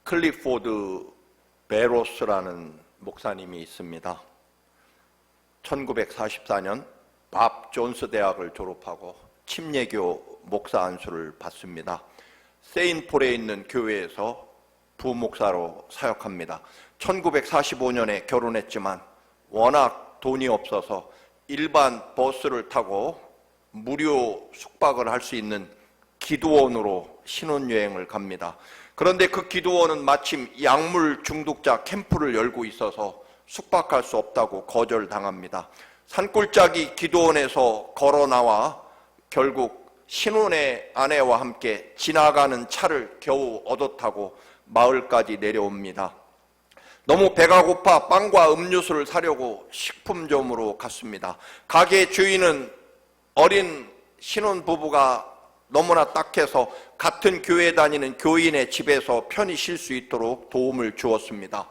클리포드 베로스라는 목사님이 있습니다. 1944년 밥 존스 대학을 졸업하고 침례교 목사 안수를 받습니다. 세인폴에 있는 교회에서 부목사로 사역합니다. 1945년에 결혼했지만 워낙 돈이 없어서 일반 버스를 타고 무료 숙박을 할 수 있는 기도원으로 신혼여행을 갑니다. 그런데 그 기도원은 마침 약물 중독자 캠프를 열고 있어서 숙박할 수 없다고 거절당합니다. 산골짜기 기도원에서 걸어 나와 결국 신혼의 아내와 함께 지나가는 차를 겨우 얻어 타고 마을까지 내려옵니다. 너무 배가 고파 빵과 음료수를 사려고 식품점으로 갔습니다. 가게 주인은 어린 신혼부부가 너무나 딱해서 같은 교회 다니는 교인의 집에서 편히 쉴 수 있도록 도움을 주었습니다.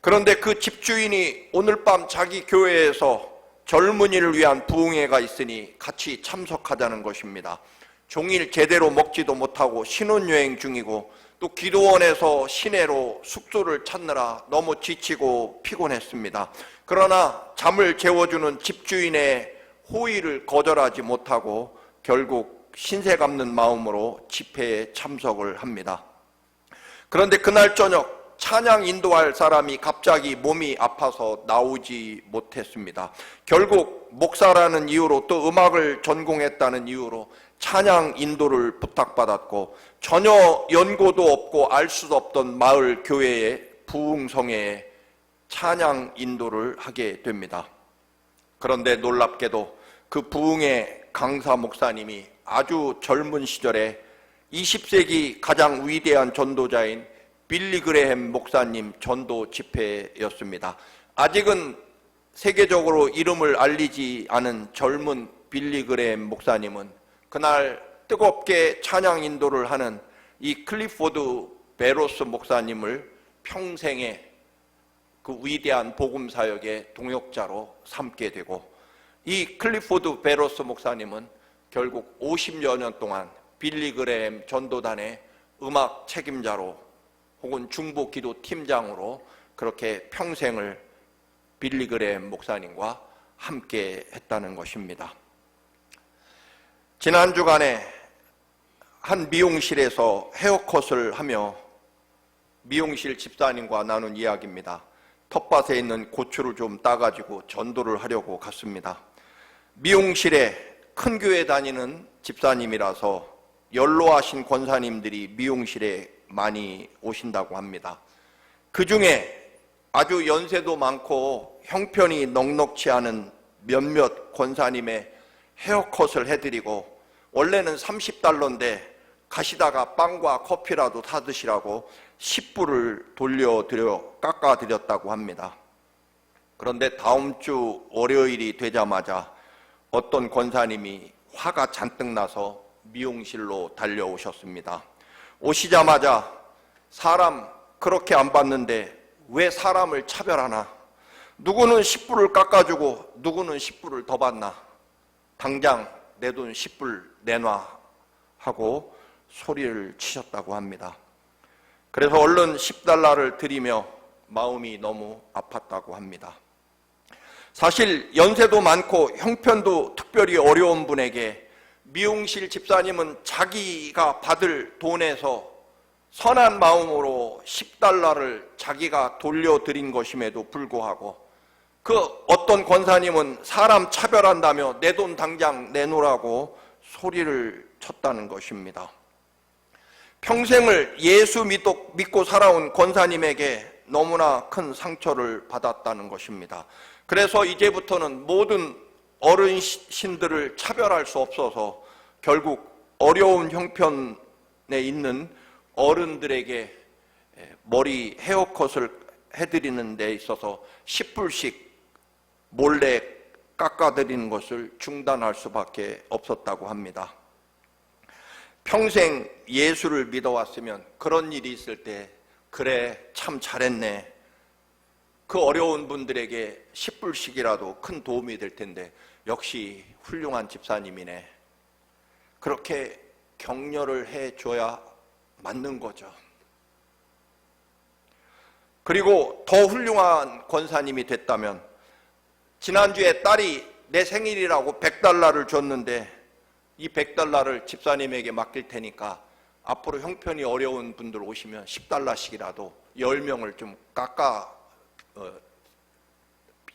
그런데 그 집주인이 오늘 밤 자기 교회에서 젊은이를 위한 부흥회가 있으니 같이 참석하자는 것입니다. 종일 제대로 먹지도 못하고 신혼여행 중이고 또 기도원에서 시내로 숙소를 찾느라 너무 지치고 피곤했습니다. 그러나 잠을 재워주는 집주인의 호의를 거절하지 못하고 결국 신세 갚는 마음으로 집회에 참석을 합니다. 그런데 그날 저녁 찬양 인도할 사람이 갑자기 몸이 아파서 나오지 못했습니다. 결국 목사라는 이유로 또 음악을 전공했다는 이유로 찬양 인도를 부탁받았고 전혀 연고도 없고 알 수도 없던 마을 교회의 부흥성회에 찬양 인도를 하게 됩니다. 그런데 놀랍게도 그 부흥회 강사 목사님이 아주 젊은 시절에 20세기 가장 위대한 전도자인 빌리 그레햄 목사님 전도 집회였습니다. 아직은 세계적으로 이름을 알리지 않은 젊은 빌리 그레햄 목사님은 그날 뜨겁게 찬양 인도를 하는 이 클리포드 베로스 목사님을 평생의 그 위대한 복음 사역의 동역자로 삼게 되고 이 클리포드 베로스 목사님은 결국 50여 년 동안 빌리 그레햄 전도단의 음악 책임자로 혹은 중보 기도 팀장으로 그렇게 평생을 빌리 그레햄 목사님과 함께 했다는 것입니다. 지난 주간에 한 미용실에서 헤어컷을 하며 미용실 집사님과 나눈 이야기입니다. 텃밭에 있는 고추를 좀 따가지고 전도를 하려고 갔습니다. 미용실에 큰 교회 다니는 집사님이라서 연로하신 권사님들이 미용실에 많이 오신다고 합니다. 그 중에 아주 연세도 많고 형편이 넉넉치 않은 몇몇 권사님의 헤어컷을 해드리고 원래는 $30인데 가시다가 빵과 커피라도 사드시라고 10불을 돌려드려 깎아드렸다고 합니다. 그런데 다음 주 월요일이 되자마자 어떤 권사님이 화가 잔뜩 나서 미용실로 달려오셨습니다. 오시자마자 사람 그렇게 안 봤는데 왜 사람을 차별하나? 누구는 10불을 깎아주고 누구는 10불을 더 받나? 당장 내 돈 10불 내놔 하고 소리를 치셨다고 합니다. 그래서 얼른 $10를 드리며 마음이 너무 아팠다고 합니다. 사실 연세도 많고 형편도 특별히 어려운 분에게 미용실 집사님은 자기가 받을 돈에서 선한 마음으로 $10를 자기가 돌려드린 것임에도 불구하고 그 어떤 권사님은 사람 차별한다며 내 돈 당장 내놓으라고 소리를 쳤다는 것입니다. 평생을 예수 믿고 살아온 권사님에게 너무나 큰 상처를 받았다는 것입니다. 그래서 이제부터는 모든 어르신들을 차별할 수 없어서 결국 어려운 형편에 있는 어른들에게 머리 헤어컷을 해드리는 데 있어서 10불씩 몰래 깎아드리는 것을 중단할 수밖에 없었다고 합니다. 평생 예수를 믿어왔으면 그런 일이 있을 때 그래 참 잘했네, 그 어려운 분들에게 10불씩이라도 큰 도움이 될 텐데 역시 훌륭한 집사님이네, 그렇게 격려를 해줘야 맞는 거죠. 그리고 더 훌륭한 권사님이 됐다면 지난주에 딸이 내 생일이라고 $100를 줬는데 이 $100를 집사님에게 맡길 테니까 앞으로 형편이 어려운 분들 오시면 $10씩이라도 10명을 좀 깎아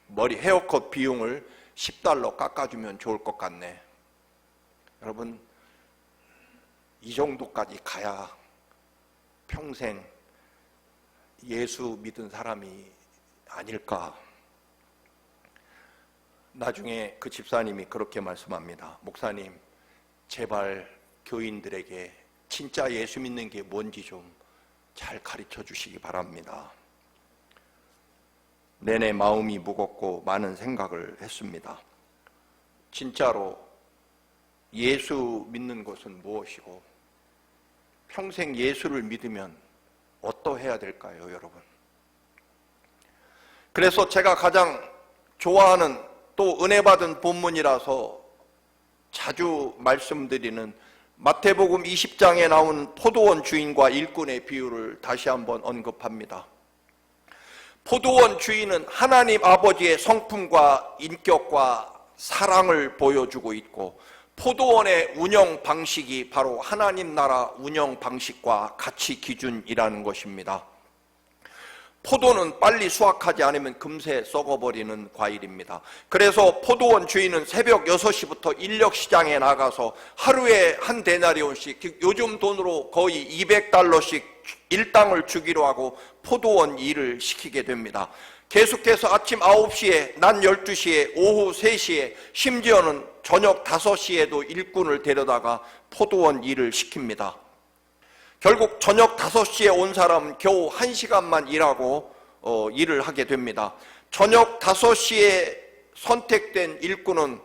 머리 헤어컷 비용을 $10 깎아주면 좋을 것 같네. 여러분, 이 정도까지 가야 평생 예수 믿은 사람이 아닐까. 나중에 그 집사님이 그렇게 말씀합니다. 목사님, 제발 교인들에게 진짜 예수 믿는 게 뭔지 좀 잘 가르쳐 주시기 바랍니다. 내내 마음이 무겁고 많은 생각을 했습니다. 진짜로 예수 믿는 것은 무엇이고 평생 예수를 믿으면 어떠해야 될까요, 여러분? 그래서 제가 가장 좋아하는 또 은혜 받은 본문이라서 자주 말씀드리는 마태복음 20장에 나오는 포도원 주인과 일꾼의 비유를 다시 한번 언급합니다. 포도원 주인은 하나님 아버지의 성품과 인격과 사랑을 보여주고 있고 포도원의 운영 방식이 바로 하나님 나라 운영 방식과 가치 기준이라는 것입니다. 포도는 빨리 수확하지 않으면 금세 썩어버리는 과일입니다. 그래서 포도원 주인은 새벽 6시부터 인력시장에 나가서 하루에 한 데나리온씩, 즉 요즘 돈으로 거의 $200씩 일당을 주기로 하고 포도원 일을 시키게 됩니다. 계속해서 아침 9시에, 낮 12시에, 오후 3시에, 심지어는 저녁 5시에도 일꾼을 데려다가 포도원 일을 시킵니다. 결국 저녁 5시에 온 사람은 겨우 1시간만 일하고 일을 하게 됩니다. 저녁 5시에 선택된 일꾼은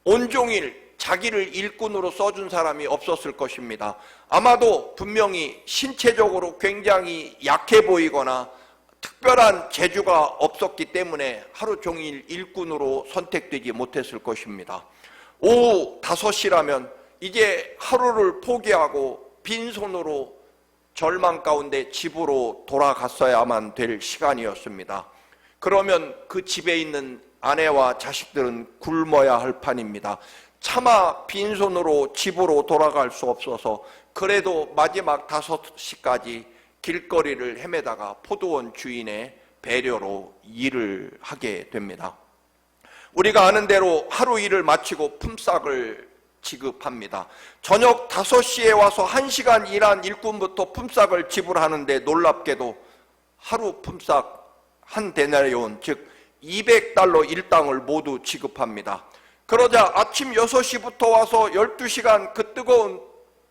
온종일 자기를 일꾼으로 써준 사람이 없었을 것입니다. 아마도 분명히 신체적으로 굉장히 약해 보이거나 특별한 재주가 없었기 때문에 하루 종일 일꾼으로 선택되지 못했을 것입니다. 오후 5시라면 이제 하루를 포기하고 빈손으로 절망 가운데 집으로 돌아갔어야만 될 시간이었습니다. 그러면 그 집에 있는 아내와 자식들은 굶어야 할 판입니다. 차마 빈손으로 집으로 돌아갈 수 없어서 그래도 마지막 5시까지 길거리를 헤매다가 포도원 주인의 배려로 일을 하게 됩니다. 우리가 아는 대로 하루 일을 마치고 품삯을 지급합니다. 저녁 5시에 와서 1시간 일한 일꾼부터 품삯을 지불하는데 놀랍게도 하루 품삯 한 데나리온, 즉 $200 일당을 모두 지급합니다. 그러자 아침 6시부터 와서 12시간 그 뜨거운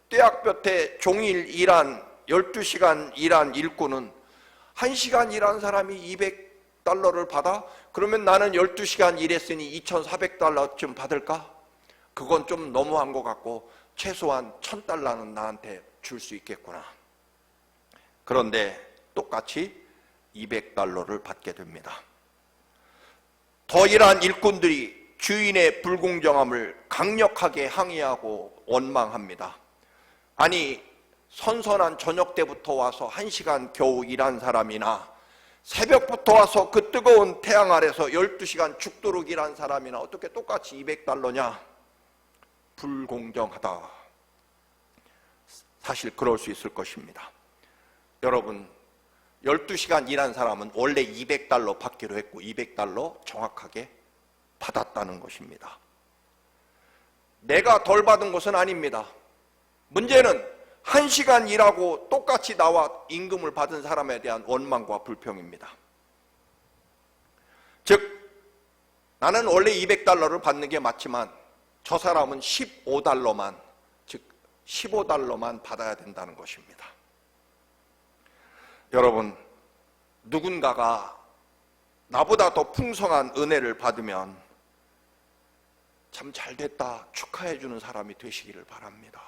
떼약볕에 종일 일한 12시간 일한 일꾼은 1시간 일한 사람이 $200를 받아? 그러면 나는 12시간 일했으니 $2,400쯤 받을까? 그건 좀 너무한 것 같고 최소한 $1,000는 나한테 줄 수 있겠구나. 그런데 똑같이 $200를 받게 됩니다. 더 일한 일꾼들이 주인의 불공정함을 강력하게 항의하고 원망합니다. 아니, 선선한 저녁 때부터 와서 1시간 겨우 일한 사람이나 새벽부터 와서 그 뜨거운 태양 아래서 12시간 죽도록 일한 사람이나 어떻게 똑같이 $200냐? 불공정하다. 사실 그럴 수 있을 것입니다. 여러분, 12시간 일한 사람은 원래 $200 받기로 했고 $200 정확하게 받았다는 것입니다. 내가 덜 받은 것은 아닙니다. 문제는 1시간 일하고 똑같이 나와 임금을 받은 사람에 대한 원망과 불평입니다. 즉, 나는 원래 $200를 받는 게 맞지만 저 사람은 $15만, 즉 $15만 받아야 된다는 것입니다. 여러분, 누군가가 나보다 더 풍성한 은혜를 받으면 참 잘됐다 축하해 주는 사람이 되시기를 바랍니다.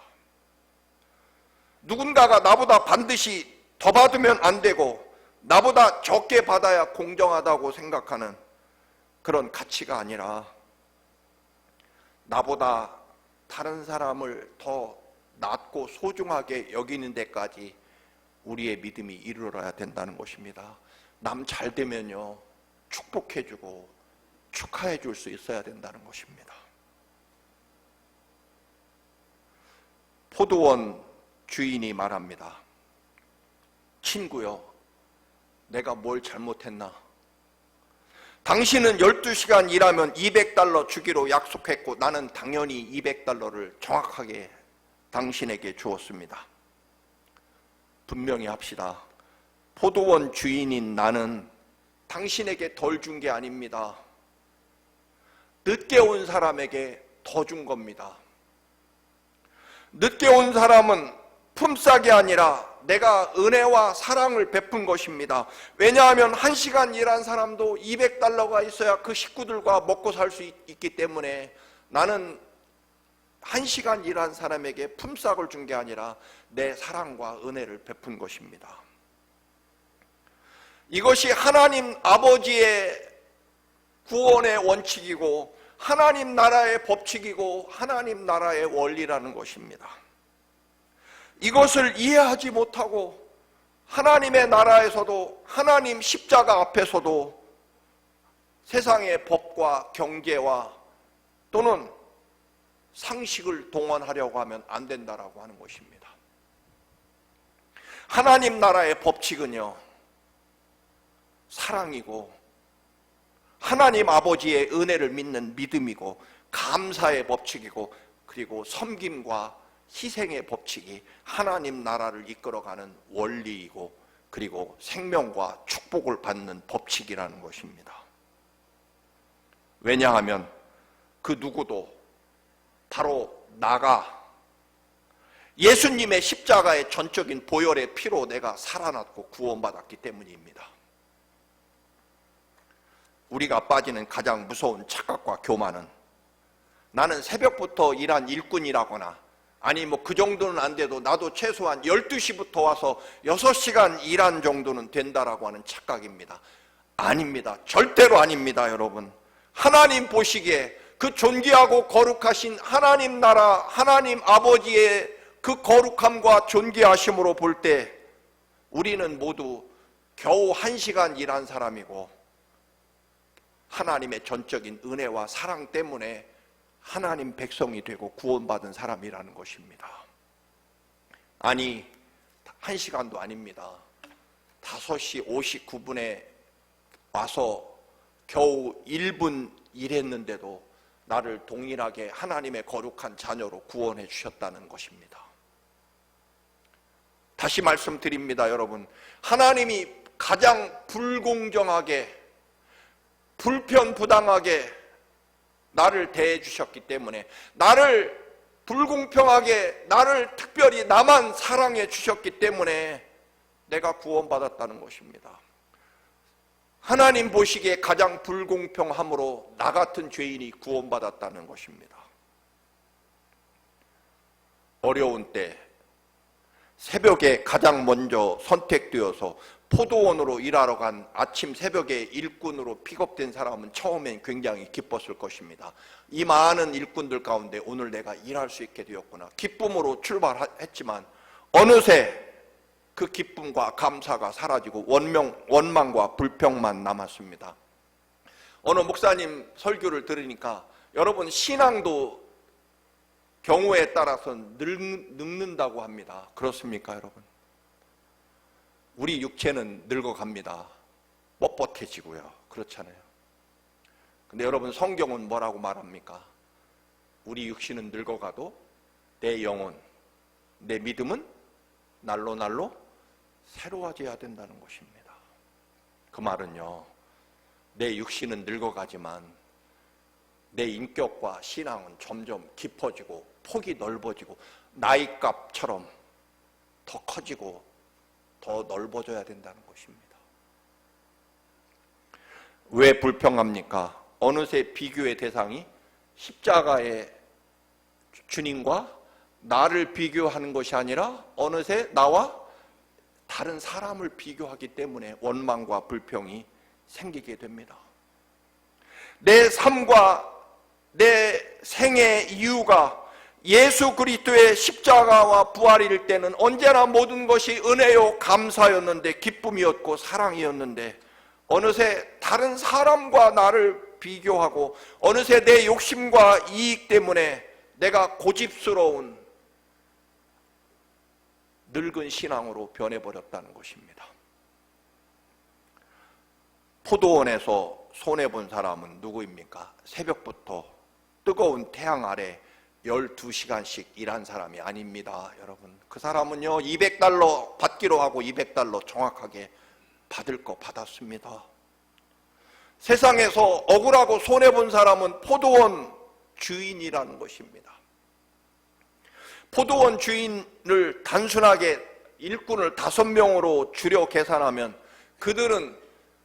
누군가가 나보다 반드시 더 받으면 안 되고 나보다 적게 받아야 공정하다고 생각하는 그런 가치가 아니라 나보다 다른 사람을 더 낮고 소중하게 여기는 데까지 우리의 믿음이 이르러야 된다는 것입니다. 남 잘 되면요 축복해주고 축하해줄 수 있어야 된다는 것입니다. 포도원 주인이 말합니다. 친구요, 내가 뭘 잘못했나? 당신은 12시간 일하면 $200 주기로 약속했고 나는 당연히 $200를 정확하게 당신에게 주었습니다. 분명히 합시다. 포도원 주인인 나는 당신에게 덜 준 게 아닙니다. 늦게 온 사람에게 더 준 겁니다. 늦게 온 사람은 품삯이 아니라 내가 은혜와 사랑을 베푼 것입니다. 왜냐하면 1시간 일한 사람도 $200가 있어야 그 식구들과 먹고 살 수 있기 때문에 나는 1시간 일한 사람에게 품삯을 준 게 아니라 내 사랑과 은혜를 베푼 것입니다. 이것이 하나님 아버지의 구원의 원칙이고 하나님 나라의 법칙이고 하나님 나라의 원리라는 것입니다. 이것을 이해하지 못하고 하나님의 나라에서도 하나님 십자가 앞에서도 세상의 법과 경제와 또는 상식을 동원하려고 하면 안 된다라고 하는 것입니다. 하나님 나라의 법칙은요 사랑이고 하나님 아버지의 은혜를 믿는 믿음이고 감사의 법칙이고 그리고 섬김과 희생의 법칙이 하나님 나라를 이끌어가는 원리이고 그리고 생명과 축복을 받는 법칙이라는 것입니다. 왜냐하면 그 누구도 바로 나가 예수님의 십자가의 전적인 보혈의 피로 내가 살아났고 구원받았기 때문입니다. 우리가 빠지는 가장 무서운 착각과 교만은 나는 새벽부터 일한 일꾼이라거나 아니 뭐 그 정도는 안 돼도 나도 최소한 12시부터 와서 6시간 일한 정도는 된다라고 하는 착각입니다. 아닙니다. 절대로 아닙니다, 여러분. 하나님 보시기에 그 존귀하고 거룩하신 하나님 나라, 하나님 아버지의 그 거룩함과 존귀하심으로 볼 때 우리는 모두 겨우 1시간 일한 사람이고 하나님의 전적인 은혜와 사랑 때문에 하나님 백성이 되고 구원받은 사람이라는 것입니다. 아니 1시간도 아닙니다. 5시 59분에 와서 겨우 1분 일했는데도 나를 동일하게 하나님의 거룩한 자녀로 구원해 주셨다는 것입니다. 다시 말씀드립니다, 여러분. 하나님이 가장 불공정하게 불편부당하게 나를 대해 주셨기 때문에 나를 불공평하게 나를 특별히 나만 사랑해 주셨기 때문에 내가 구원받았다는 것입니다. 하나님 보시기에 가장 불공평함으로 나 같은 죄인이 구원받았다는 것입니다. 어려운 때 새벽에 가장 먼저 선택되어서 포도원으로 일하러 간 아침 새벽에 일꾼으로 픽업된 사람은 처음엔 굉장히 기뻤을 것입니다. 이 많은 일꾼들 가운데 오늘 내가 일할 수 있게 되었구나. 기쁨으로 출발했지만 어느새 그 기쁨과 감사가 사라지고 원망과 불평만 남았습니다. 어느 목사님 설교를 들으니까 여러분 신앙도 경우에 따라서는 늙는다고 합니다. 그렇습니까, 여러분? 우리 육체는 늙어갑니다. 뻣뻣해지고요. 그렇잖아요. 근데 여러분 성경은 뭐라고 말합니까? 우리 육신은 늙어가도 내 영혼, 내 믿음은 날로 날로 새로워져야 된다는 것입니다. 그 말은요, 내 육신은 늙어가지만 내 인격과 신앙은 점점 깊어지고 폭이 넓어지고 나이값처럼 더 커지고 더 넓어져야 된다는 것입니다. 왜 불평합니까? 어느새 비교의 대상이 십자가의 주님과 나를 비교하는 것이 아니라 어느새 나와 다른 사람을 비교하기 때문에 원망과 불평이 생기게 됩니다. 내 삶과 내 생의 이유가 예수 그리스도의 십자가와 부활일 때는 언제나 모든 것이 은혜요 감사였는데 기쁨이었고 사랑이었는데 어느새 다른 사람과 나를 비교하고 어느새 내 욕심과 이익 때문에 내가 고집스러운 늙은 신앙으로 변해버렸다는 것입니다. 포도원에서 손해본 사람은 누구입니까? 새벽부터 뜨거운 태양 아래 12시간씩 일한 사람이 아닙니다. 여러분, 그 사람은요 200달러 받기로 하고 200달러 정확하게 받을 거 받았습니다. 세상에서 억울하고 손해본 사람은 포도원 주인이라는 것입니다. 포도원 주인을 단순하게 일꾼을 5명으로 줄여 계산하면 그들은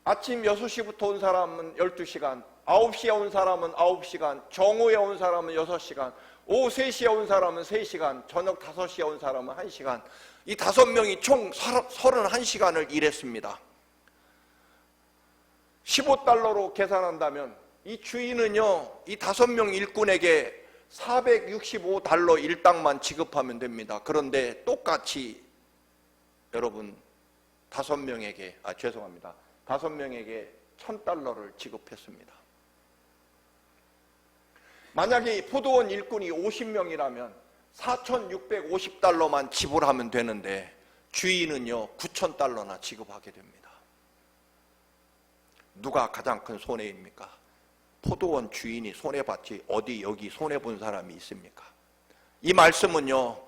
아침 6시부터 온 사람은 12시간, 9시에 온 사람은 9시간, 정오에 온 사람은 6시간, 오후 3시에 온 사람은 3시간, 저녁 5시에 온 사람은 1시간, 이 5명이 총 31시간을 일했습니다. 15달러로 계산한다면 이 주인은요 이 5명 일꾼에게 465달러 일당만 지급하면 됩니다. 그런데 똑같이 여러분 5명에게 1000달러를 지급했습니다. 만약에 포도원 일꾼이 50명이라면 4650달러만 지불하면 되는데 주인은요 9000달러나 지급하게 됩니다. 누가 가장 큰 손해입니까? 포도원 주인이 손해봤지 어디 여기 손해본 사람이 있습니까? 이 말씀은요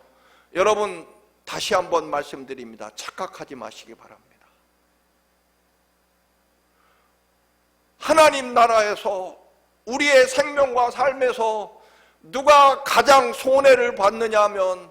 여러분 다시 한번 말씀드립니다. 착각하지 마시기 바랍니다. 하나님 나라에서 우리의 생명과 삶에서 누가 가장 손해를 받느냐 하면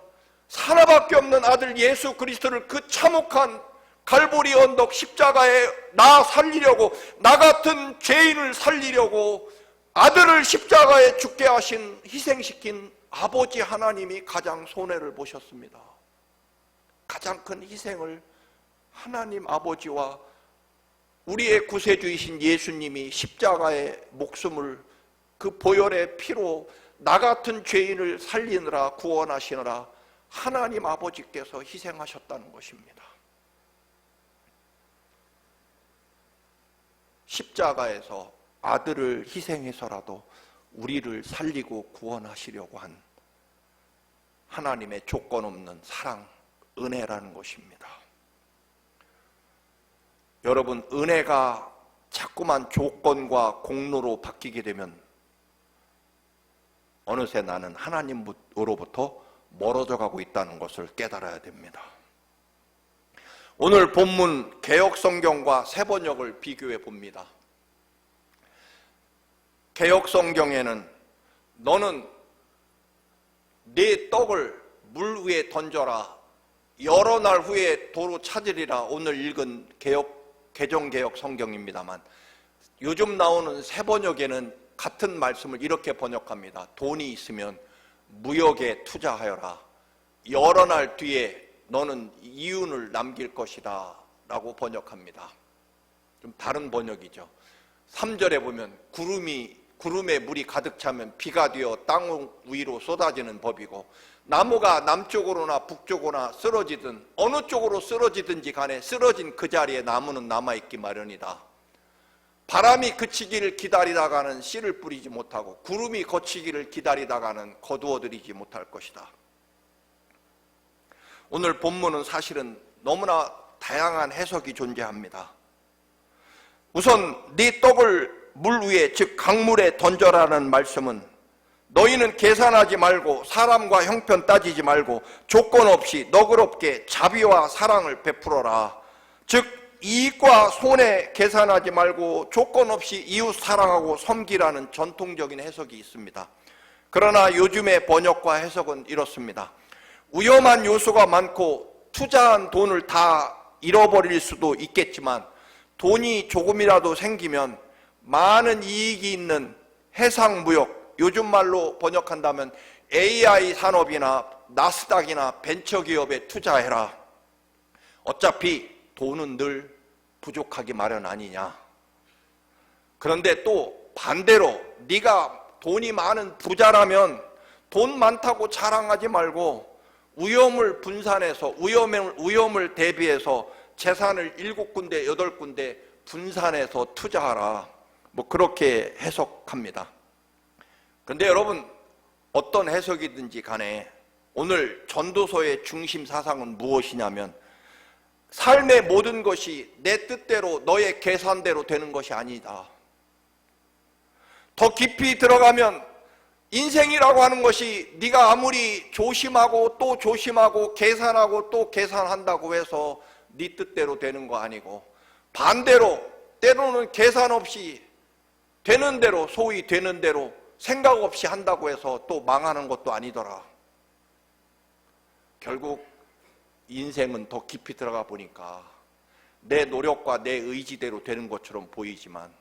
하나밖에 없는 아들 예수 그리스도를 그 참혹한 갈보리 언덕 십자가에 나 살리려고 나 같은 죄인을 살리려고 아들을 십자가에 죽게 하신 희생시킨 아버지 하나님이 가장 손해를 보셨습니다. 가장 큰 희생을 하나님 아버지와 우리의 구세주이신 예수님이 십자가의 목숨을 그 보혈의 피로 나 같은 죄인을 살리느라 구원하시느라 하나님 아버지께서 희생하셨다는 것입니다. 십자가에서 아들을 희생해서라도 우리를 살리고 구원하시려고 한 하나님의 조건 없는 사랑, 은혜라는 것입니다. 여러분, 은혜가 자꾸만 조건과 공로로 바뀌게 되면 어느새 나는 하나님으로부터 멀어져 가고 있다는 것을 깨달아야 됩니다. 오늘 본문 개역성경과 새번역을 비교해 봅니다. 개역성경에는 너는 네 떡을 물 위에 던져라 여러 날 후에 도로 찾으리라. 오늘 읽은 개정개역 성경입니다만 요즘 나오는 새번역에는 같은 말씀을 이렇게 번역합니다. 돈이 있으면 무역에 투자하여라. 여러 날 뒤에 너는 이윤을 남길 것이다 라고 번역합니다. 좀 다른 번역이죠. 3절에 보면 구름에 물이 가득 차면 비가 되어 땅 위로 쏟아지는 법이고 나무가 남쪽으로나 북쪽으로나 쓰러지든 어느 쪽으로 쓰러지든지 간에 쓰러진 그 자리에 나무는 남아있기 마련이다. 바람이 그치기를 기다리다가는 씨를 뿌리지 못하고 구름이 거치기를 기다리다가는 거두어들이지 못할 것이다. 오늘 본문은 사실은 너무나 다양한 해석이 존재합니다. 우선 네 떡을 물 위에 즉 강물에 던져라는 말씀은 너희는 계산하지 말고 사람과 형편 따지지 말고 조건 없이 너그럽게 자비와 사랑을 베풀어라. 즉 이익과 손해 계산하지 말고 조건 없이 이웃 사랑하고 섬기라는 전통적인 해석이 있습니다. 그러나 요즘의 번역과 해석은 이렇습니다. 위험한 요소가 많고 투자한 돈을 다 잃어버릴 수도 있겠지만 돈이 조금이라도 생기면 많은 이익이 있는 해상무역, 요즘 말로 번역한다면 AI 산업이나 나스닥이나 벤처기업에 투자해라. 어차피 돈은 늘 부족하기 마련 아니냐. 그런데 또 반대로 네가 돈이 많은 부자라면 돈 많다고 자랑하지 말고 위험을 분산해서 위험을 대비해서 재산을 7군데 8군데 분산해서 투자하라, 뭐 그렇게 해석합니다. 그런데 여러분, 어떤 해석이든지 간에 오늘 전도서의 중심 사상은 무엇이냐면, 삶의 모든 것이 내 뜻대로 너의 계산대로 되는 것이 아니다. 더 깊이 들어가면 인생이라고 하는 것이 네가 아무리 조심하고 또 조심하고 계산하고 또 계산한다고 해서 네 뜻대로 되는 거 아니고, 반대로 때로는 계산 없이 되는 대로, 소위 되는 대로 생각 없이 한다고 해서 또 망하는 것도 아니더라. 결국 인생은 더 깊이 들어가 보니까 내 노력과 내 의지대로 되는 것처럼 보이지만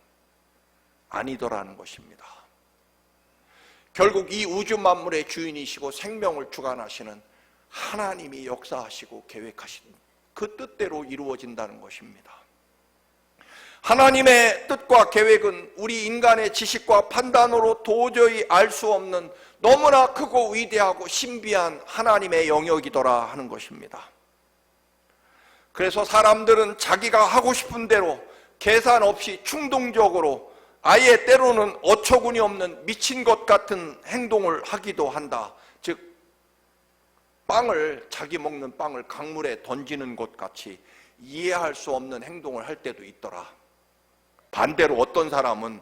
아니더라는 것입니다. 결국 이 우주 만물의 주인이시고 생명을 주관하시는 하나님이 역사하시고 계획하신 그 뜻대로 이루어진다는 것입니다. 하나님의 뜻과 계획은 우리 인간의 지식과 판단으로 도저히 알 수 없는 너무나 크고 위대하고 신비한 하나님의 영역이더라 하는 것입니다. 그래서 사람들은 자기가 하고 싶은 대로 계산 없이 충동적으로, 아예 때로는 어처구니 없는 미친 것 같은 행동을 하기도 한다. 즉, 자기 먹는 빵을 강물에 던지는 것 같이 이해할 수 없는 행동을 할 때도 있더라. 반대로 어떤 사람은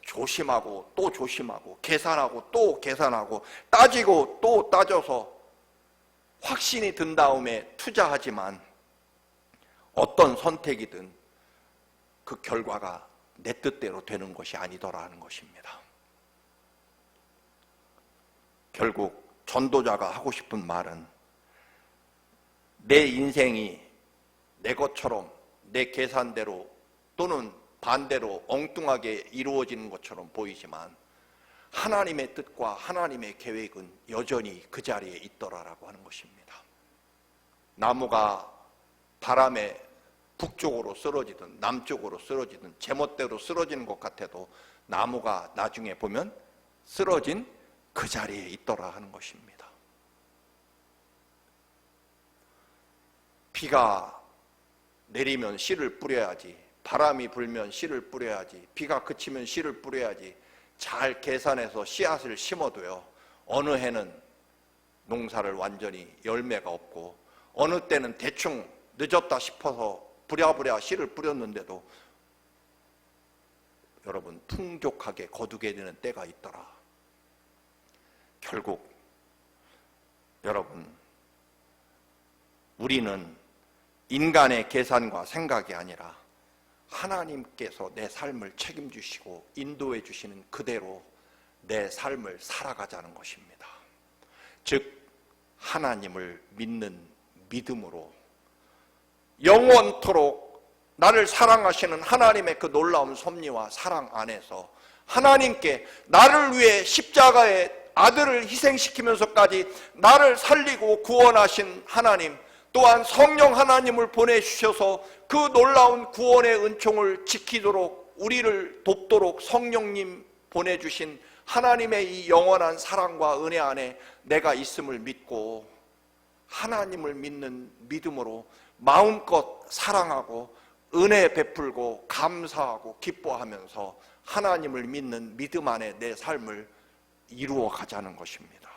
조심하고 또 조심하고 계산하고 또 계산하고 따지고 또 따져서 확신이 든 다음에 투자하지만 어떤 선택이든 그 결과가 내 뜻대로 되는 것이 아니더라는 것입니다. 결국 전도자가 하고 싶은 말은, 내 인생이 내 것처럼 내 계산대로 또는 반대로 엉뚱하게 이루어지는 것처럼 보이지만 하나님의 뜻과 하나님의 계획은 여전히 그 자리에 있더라라고 하는 것입니다. 나무가 바람에 북쪽으로 쓰러지든 남쪽으로 쓰러지든 제멋대로 쓰러지는 것 같아도 나무가 나중에 보면 쓰러진 그 자리에 있더라 하는 것입니다. 비가 내리면 씨를 뿌려야지, 바람이 불면 씨를 뿌려야지, 비가 그치면 씨를 뿌려야지, 잘 계산해서 씨앗을 심어도요, 어느 해는 농사를 완전히 열매가 없고 어느 때는 대충 늦었다 싶어서 부랴부랴 씨를 뿌렸는데도 여러분 풍족하게 거두게 되는 때가 있더라. 결국 여러분, 우리는 인간의 계산과 생각이 아니라 하나님께서 내 삶을 책임지시고 인도해 주시는 그대로 내 삶을 살아가자는 것입니다. 즉, 하나님을 믿는 믿음으로 영원토록 나를 사랑하시는 하나님의 그 놀라운 섭리와 사랑 안에서 하나님께 나를 위해 십자가의 아들을 희생시키면서까지 나를 살리고 구원하신 하나님, 또한 성령 하나님을 보내주셔서 그 놀라운 구원의 은총을 지키도록 우리를 돕도록 성령님 보내주신 하나님의 이 영원한 사랑과 은혜 안에 내가 있음을 믿고 하나님을 믿는 믿음으로 마음껏 사랑하고 은혜 베풀고 감사하고 기뻐하면서 하나님을 믿는 믿음 안에 내 삶을 이루어 가자는 것입니다.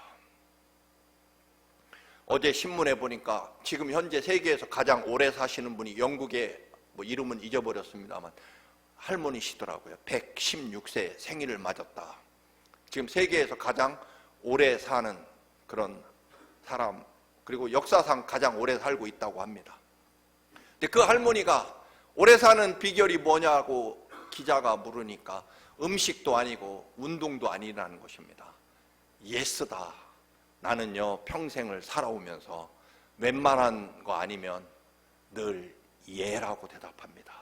어제 신문에 보니까 지금 현재 세계에서 가장 오래 사시는 분이 영국의 이름은 잊어버렸습니다만 할머니시더라고요. 116세 생일을 맞았다. 지금 세계에서 가장 오래 사는 그런 사람, 그리고 역사상 가장 오래 살고 있다고 합니다. 근데 그 할머니가 오래 사는 비결이 뭐냐고 기자가 물으니까 음식도 아니고 운동도 아니라는 것입니다. 예스다. 나는요, 평생을 살아오면서 웬만한 거 아니면 늘 예라고 대답합니다.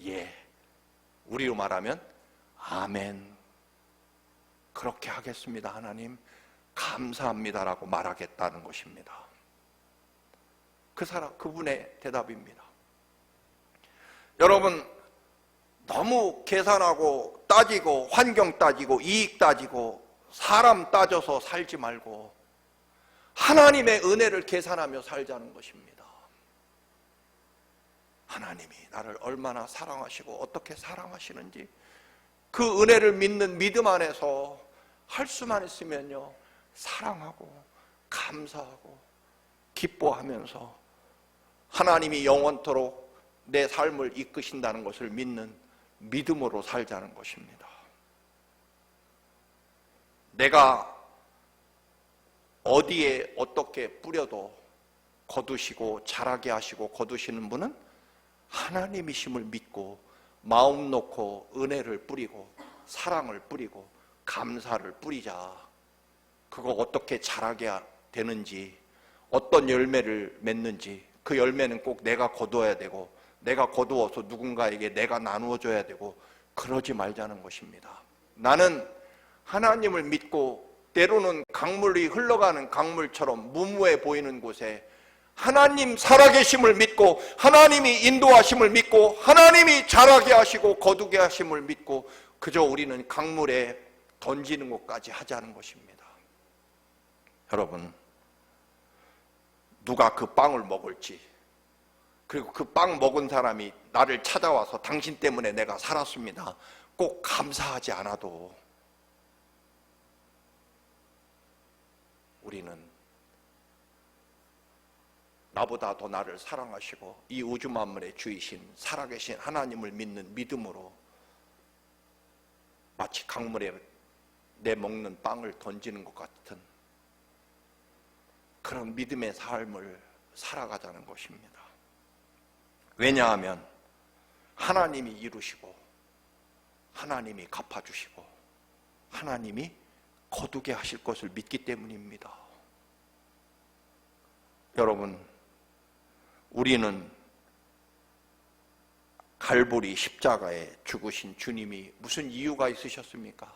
예. 우리로 말하면 아멘. 그렇게 하겠습니다, 하나님. 감사합니다라고 말하겠다는 것입니다. 그분의 대답입니다. 여러분, 너무 계산하고 따지고 환경 따지고 이익 따지고 사람 따져서 살지 말고 하나님의 은혜를 계산하며 살자는 것입니다. 하나님이 나를 얼마나 사랑하시고 어떻게 사랑하시는지 그 은혜를 믿는 믿음 안에서 할 수만 있으면요, 사랑하고 감사하고 기뻐하면서 하나님이 영원토록 내 삶을 이끄신다는 것을 믿는 믿음으로 살자는 것입니다. 내가 어디에 어떻게 뿌려도 거두시고 자라게 하시고 거두시는 분은 하나님이심을 믿고 마음 놓고 은혜를 뿌리고 사랑을 뿌리고 감사를 뿌리자. 그거 어떻게 자라게 되는지, 어떤 열매를 맺는지, 그 열매는 꼭 내가 거두어야 되고 내가 거두어서 누군가에게 내가 나누어줘야 되고 그러지 말자는 것입니다. 나는 하나님을 믿고 때로는 강물이 흘러가는 강물처럼 무모해 보이는 곳에 하나님 살아계심을 믿고 하나님이 인도하심을 믿고 하나님이 자라게 하시고 거두게 하심을 믿고 그저 우리는 강물에 던지는 것까지 하자는 것입니다. 여러분, 누가 그 빵을 먹을지, 그리고 그 빵 먹은 사람이 나를 찾아와서 당신 때문에 내가 살았습니다, 꼭 감사하지 않아도 우리는 나보다 더 나를 사랑하시고 이 우주 만물의 주이신 살아계신 하나님을 믿는 믿음으로 마치 강물에 내 먹는 빵을 던지는 것 같은 그런 믿음의 삶을 살아가자는 것입니다. 왜냐하면 하나님이 이루시고 하나님이 갚아주시고 하나님이 거두게 하실 것을 믿기 때문입니다. 여러분, 우리는 갈보리 십자가에 죽으신 주님이 무슨 이유가 있으셨습니까?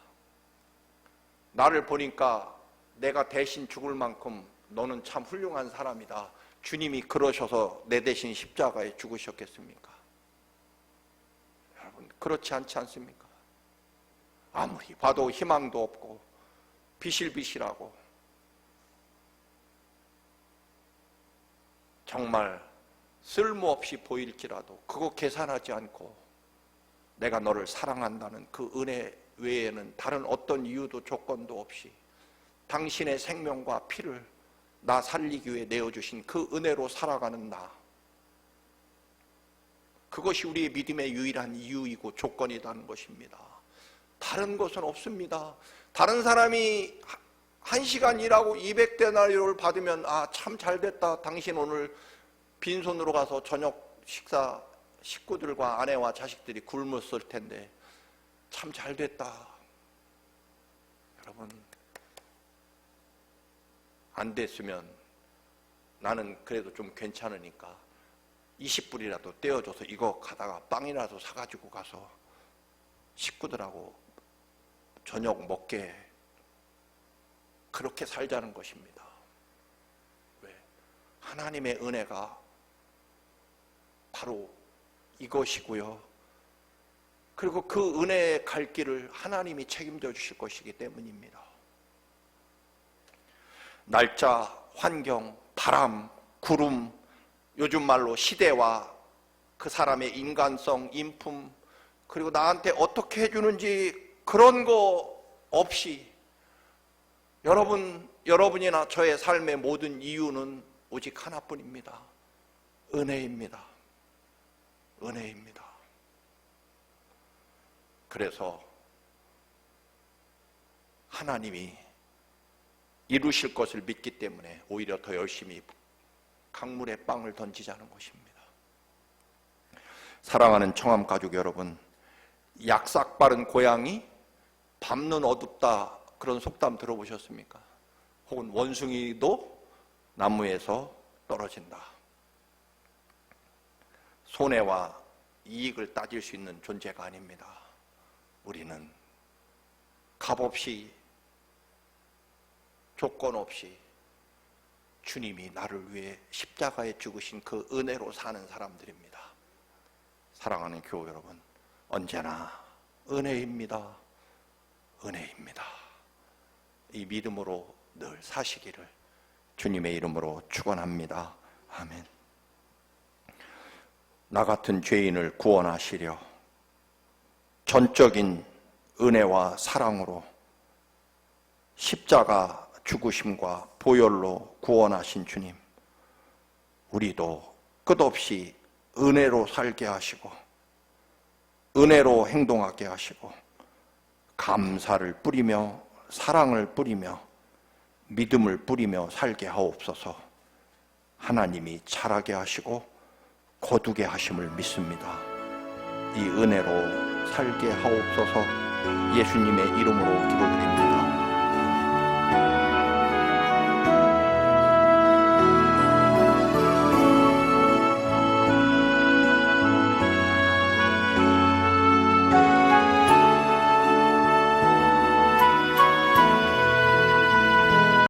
나를 보니까 내가 대신 죽을 만큼 너는 참 훌륭한 사람이다, 주님이 그러셔서 내 대신 십자가에 죽으셨겠습니까? 여러분, 그렇지 않지 않습니까? 아무리 봐도 희망도 없고 비실비실하고 정말 쓸모없이 보일지라도 그거 계산하지 않고 내가 너를 사랑한다는 그 은혜 외에는 다른 어떤 이유도 조건도 없이 당신의 생명과 피를 나 살리기 위해 내어주신 그 은혜로 살아가는 나, 그것이 우리의 믿음의 유일한 이유이고 조건이라는 것입니다. 다른 것은 없습니다. 다른 사람이 1시간 일하고 200데나리온을 받으면 참 잘됐다, 당신 오늘 빈손으로 가서 저녁 식사 식구들과 아내와 자식들이 굶었을 텐데 참 잘됐다. 여러분, 안 됐으면 나는 그래도 좀 괜찮으니까 20불이라도 떼어줘서 이거 가다가 빵이라도 사가지고 가서 식구들하고 저녁 먹게, 그렇게 살자는 것입니다. 왜? 하나님의 은혜가 바로 이것이고요. 그리고 그 은혜의 갈 길을 하나님이 책임져 주실 것이기 때문입니다. 날짜, 환경, 바람, 구름, 요즘 말로 시대와 그 사람의 인간성, 인품, 그리고 나한테 어떻게 해주는지 그런 거 없이 여러분이나 저의 삶의 모든 이유는 오직 하나뿐입니다. 은혜입니다. 은혜입니다. 그래서 하나님이 이루실 것을 믿기 때문에 오히려 더 열심히 강물에 빵을 던지자는 것입니다. 사랑하는 청암가족 여러분, 약삭 빠른 고양이, 밤는 어둡다, 그런 속담 들어보셨습니까? 혹은 원숭이도 나무에서 떨어진다. 손해와 이익을 따질 수 있는 존재가 아닙니다. 우리는 값없이, 조건 없이 주님이 나를 위해 십자가에 죽으신 그 은혜로 사는 사람들입니다. 사랑하는 교우 여러분, 언제나 은혜입니다. 은혜입니다. 이 믿음으로 늘 사시기를 주님의 이름으로 축원합니다. 아멘. 나 같은 죄인을 구원하시려 전적인 은혜와 사랑으로 십자가 죽으심과 보혈로 구원하신 주님, 우리도 끝없이 은혜로 살게 하시고 은혜로 행동하게 하시고 감사를 뿌리며 사랑을 뿌리며 믿음을 뿌리며 살게 하옵소서. 하나님이 잘하게 하시고 거두게 하심을 믿습니다. 이 은혜로 살게 하옵소서. 예수님의 이름으로 기도드립니다.